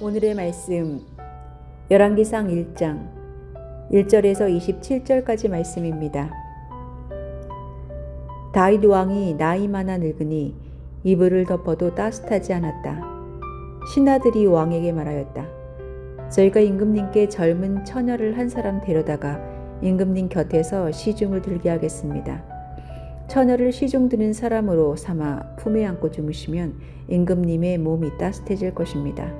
오늘의 말씀 열왕기상 1장 1절에서 27절까지 말씀입니다. 다윗 왕이 나이 많아 늙으니 이불을 덮어도 따뜻하지 않았다. 신하들이 왕에게 말하였다. 저희가 임금님께 젊은 처녀를 한 사람 데려다가 임금님 곁에서 시중을 들게 하겠습니다. 처녀를 시중 드는 사람으로 삼아 품에 안고 주무시면 임금님의 몸이 따뜻해질 것입니다.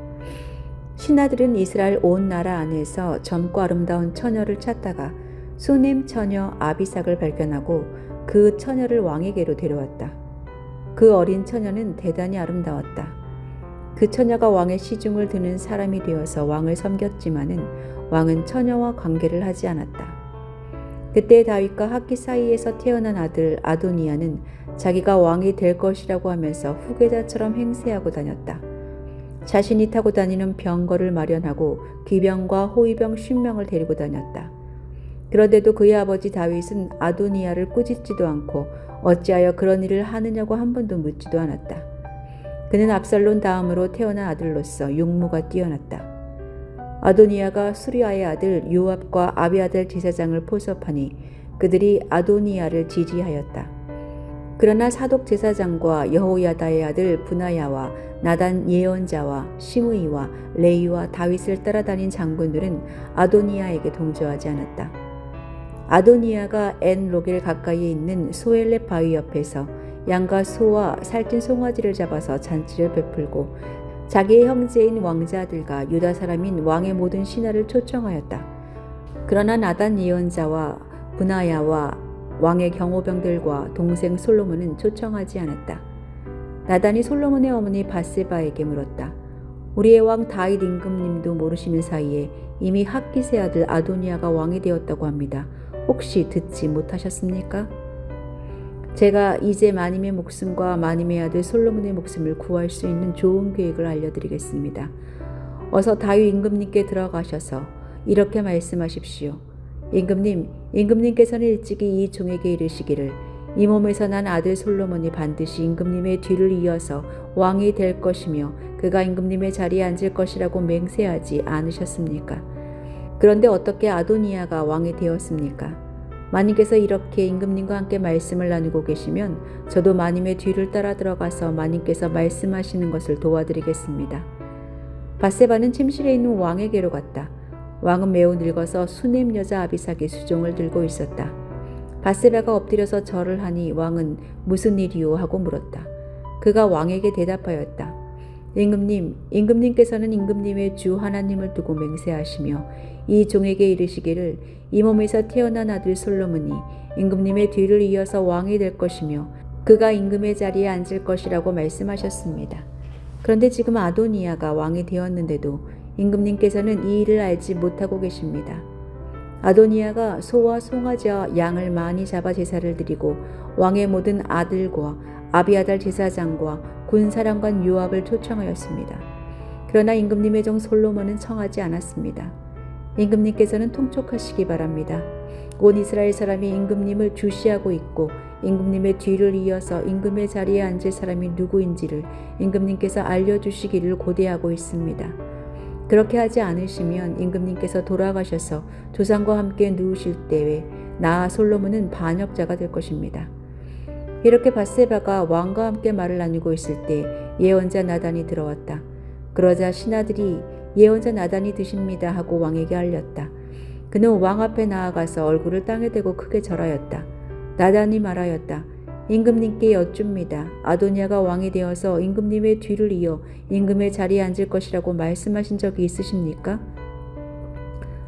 신하들은 이스라엘 온 나라 안에서 젊고 아름다운 처녀를 찾다가 수넴 처녀 아비삭을 발견하고 그 처녀를 왕에게로 데려왔다. 그 어린 처녀는 대단히 아름다웠다. 그 처녀가 왕의 시중을 드는 사람이 되어서 왕을 섬겼지만은 왕은 처녀와 관계를 하지 않았다. 그때 다윗과 학기 사이에서 태어난 아들 아도니아는 자기가 왕이 될 것이라고 하면서 후계자처럼 행세하고 다녔다. 자신이 타고 다니는 병거를 마련하고 기병과 호위병 50명을 데리고 다녔다. 그런데도 그의 아버지 다윗은 아도니아를 꾸짖지도 않고 어찌하여 그런 일을 하느냐고 한 번도 묻지도 않았다. 그는 압살론 다음으로 태어난 아들로서 용모가 뛰어났다. 아도니아가 수리아의 아들 요압과 아비아달 제사장을 포섭하니 그들이 아도니아를 지지하였다. 그러나 사독 제사장과 여호야다의 아들 브나야와 나단 예언자와 시므이와 레이와 다윗을 따라다닌 장군들은 아도니아에게 동조하지 않았다. 아도니아가 엔 로겔 가까이에 있는 소엘렛 바위 옆에서 양과 소와 살찐 송아지를 잡아서 잔치를 베풀고 자기의 형제인 왕자들과 유다 사람인 왕의 모든 신하를 초청하였다. 그러나 나단 예언자와 브나야와 왕의 경호병들과 동생 솔로몬은 초청하지 않았다. 나단이 솔로몬의 어머니 밧세바에게 물었다. 우리의 왕 다윗 임금님도 모르시는 사이에 이미 학기세 아들 아도니아가 왕이 되었다고 합니다. 혹시 듣지 못하셨습니까? 제가 이제 마님의 목숨과 마님의 아들 솔로몬의 목숨을 구할 수 있는 좋은 계획을 알려드리겠습니다. 어서 다윗 임금님께 들어가셔서 이렇게 말씀하십시오. 임금님께서는 일찍이 이 종에게 이르시기를 이 몸에서 난 아들 솔로몬이 반드시 임금님의 뒤를 이어서 왕이 될 것이며 그가 임금님의 자리에 앉을 것이라고 맹세하지 않으셨습니까? 그런데 어떻게 아도니아가 왕이 되었습니까? 마님께서 이렇게 임금님과 함께 말씀을 나누고 계시면 저도 마님의 뒤를 따라 들어가서 마님께서 말씀하시는 것을 도와드리겠습니다. 밧세바는 침실에 있는 왕에게로 갔다. 왕은 매우 늙어서 수넴 여자 아비삭의 수종을 들고 있었다. 밧세바가 엎드려서 절을 하니 왕은 무슨 일이오 하고 물었다. 그가 왕에게 대답하였다. 임금님께서는 임금님의 주 하나님을 두고 맹세하시며 이 종에게 이르시기를 이 몸에서 태어난 아들 솔로몬이 임금님의 뒤를 이어서 왕이 될 것이며 그가 임금의 자리에 앉을 것이라고 말씀하셨습니다. 그런데 지금 아도니아가 왕이 되었는데도 임금님께서는 이 일을 알지 못하고 계십니다. 아도니아가 소와 송아지와 양을 많이 잡아 제사를 드리고 왕의 모든 아들과 아비아달 제사장과 군사령관 요압을 초청하였습니다. 그러나 임금님의 종 솔로몬은 청하지 않았습니다. 임금님께서는 통촉하시기 바랍니다. 온 이스라엘 사람이 임금님을 주시하고 있고 임금님의 뒤를 이어서 임금의 자리에 앉을 사람이 누구인지를 임금님께서 알려주시기를 고대하고 있습니다. 그렇게 하지 않으시면 임금님께서 돌아가셔서 조상과 함께 누우실 때에 나 솔로몬은 반역자가 될 것입니다. 이렇게 밧세바가 왕과 함께 말을 나누고 있을 때 예언자 나단이 들어왔다. 그러자 신하들이 예언자 나단이 드십니다 하고 왕에게 알렸다. 그는 왕 앞에 나아가서 얼굴을 땅에 대고 크게 절하였다. 나단이 말하였다. 임금님께 여쭙니다. 아도니아가 왕이 되어서 임금님의 뒤를 이어 임금의 자리에 앉을 것이라고 말씀하신 적이 있으십니까?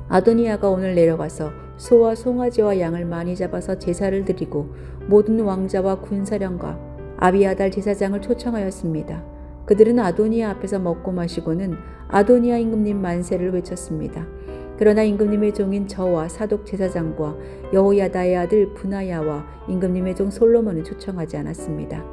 아도니아가 오늘 내려가서 소와 송아지와 양을 많이 잡아서 제사를 드리고 모든 왕자와 군사령과 아비아달 제사장을 초청하였습니다. 그들은 아도니아 앞에서 먹고 마시고는 아도니아 임금님 만세를 외쳤습니다. 그러나 임금님의 종인 저와 사독 제사장과 여호야다의 아들 브나야와 임금님의 종 솔로몬은 초청하지 않았습니다.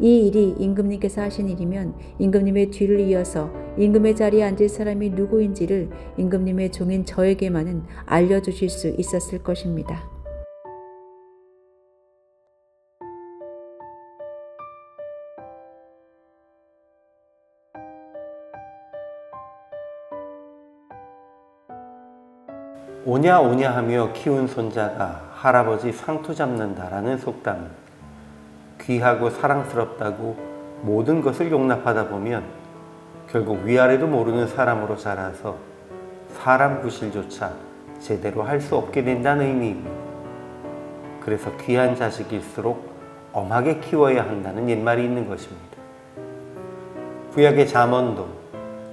이 일이 임금님께서 하신 일이면 임금님의 뒤를 이어서 임금의 자리에 앉을 사람이 누구인지를 임금님의 종인 저에게만은 알려주실 수 있었을 것입니다. 오냐 오냐 하며 키운 손자가 할아버지 상투 잡는다라는 속담은 귀하고 사랑스럽다고 모든 것을 용납하다 보면 결국 위아래도 모르는 사람으로 자라서 사람 구실조차 제대로 할 수 없게 된다는 의미입니다. 그래서 귀한 자식일수록 엄하게 키워야 한다는 옛말이 있는 것입니다. 구약의 잠언도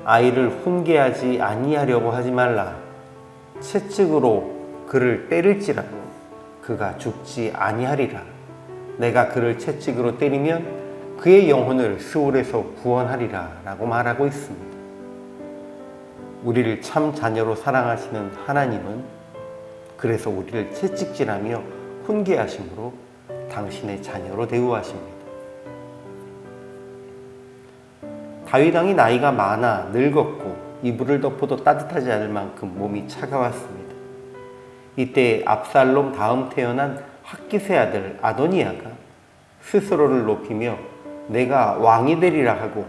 아이를 훈계하지 아니하려고 하지 말라. 채찍으로 그를 때릴지라도 그가 죽지 아니하리라. 내가 그를 채찍으로 때리면 그의 영혼을 스올에서 구원하리라 라고 말하고 있습니다. 우리를 참 자녀로 사랑하시는 하나님은 그래서 우리를 채찍질하며 훈계하심으로 당신의 자녀로 대우하십니다. 다윗 왕이 나이가 많아 늙었고 이불을 덮어도 따뜻하지 않을 만큼 몸이 차가웠습니다. 이때 압살롬 다음 태어난 핫깃의 아들 아도니아가 스스로를 높이며 내가 왕이 되리라 하고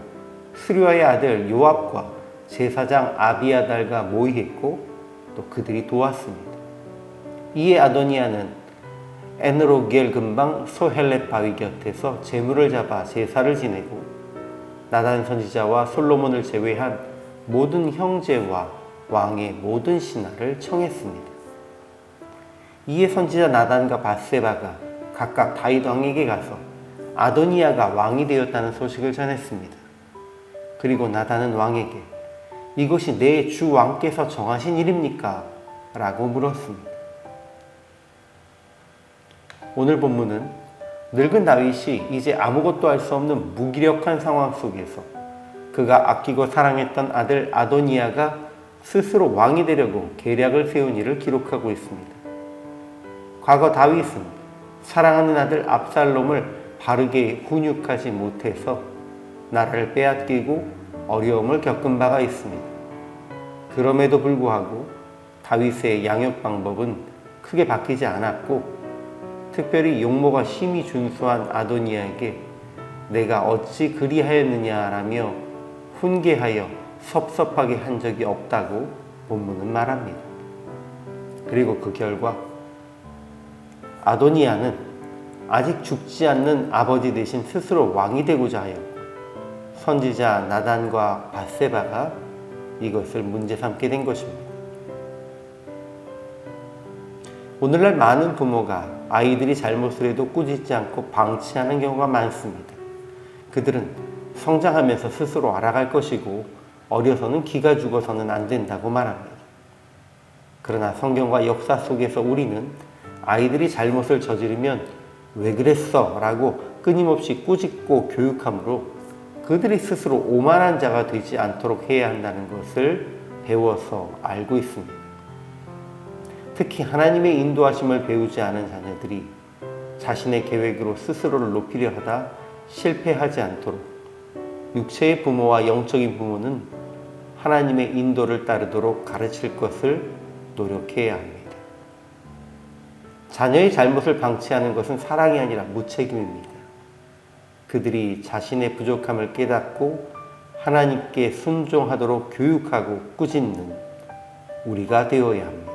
스루야의 아들 요압과 제사장 아비아달과 모의했고 또 그들이 도왔습니다. 이에 아도니아는 에느로겔 근방 소헬렛 바위 곁에서 제물을 잡아 제사를 지내고 나단 선지자와 솔로몬을 제외한 모든 형제와 왕의 모든 신하를 청했습니다. 이에 선지자 나단과 밧세바가 각각 다윗 왕에게 가서 아도니아가 왕이 되었다는 소식을 전했습니다. 그리고 나단은 왕에게 이것이 내 주 왕께서 정하신 일입니까? 라고 물었습니다. 오늘 본문은 늙은 다윗이 이제 아무것도 할 수 없는 무기력한 상황 속에서 그가 아끼고 사랑했던 아들 아도니아가 스스로 왕이 되려고 계략을 세운 일을 기록하고 있습니다. 과거 다윗은 사랑하는 아들 압살롬을 바르게 훈육하지 못해서 나라를 빼앗기고 어려움을 겪은 바가 있습니다. 그럼에도 불구하고 다윗의 양육 방법은 크게 바뀌지 않았고 특별히 용모가 심히 준수한 아도니아에게 내가 어찌 그리하였느냐라며 훈계하여 섭섭하게 한 적이 없다고 본문은 말합니다. 그리고 그 결과 아도니아는 아직 죽지 않는 아버지 대신 스스로 왕이 되고자 하였고 선지자 나단과 밧세바가 이것을 문제 삼게 된 것입니다. 오늘날 많은 부모가 아이들이 잘못을 해도 꾸짖지 않고 방치하는 경우가 많습니다. 그들은 성장하면서 스스로 알아갈 것이고 어려서는 기가 죽어서는 안 된다고 말합니다. 그러나 성경과 역사 속에서 우리는 아이들이 잘못을 저지르면 왜 그랬어? 라고 끊임없이 꾸짖고 교육함으로 그들이 스스로 오만한 자가 되지 않도록 해야 한다는 것을 배워서 알고 있습니다. 특히 하나님의 인도하심을 배우지 않은 자녀들이 자신의 계획으로 스스로를 높이려 하다 실패하지 않도록 육체의 부모와 영적인 부모는 하나님의 인도를 따르도록 가르칠 것을 노력해야 합니다. 자녀의 잘못을 방치하는 것은 사랑이 아니라 무책임입니다. 그들이 자신의 부족함을 깨닫고 하나님께 순종하도록 교육하고 꾸짖는 우리가 되어야 합니다.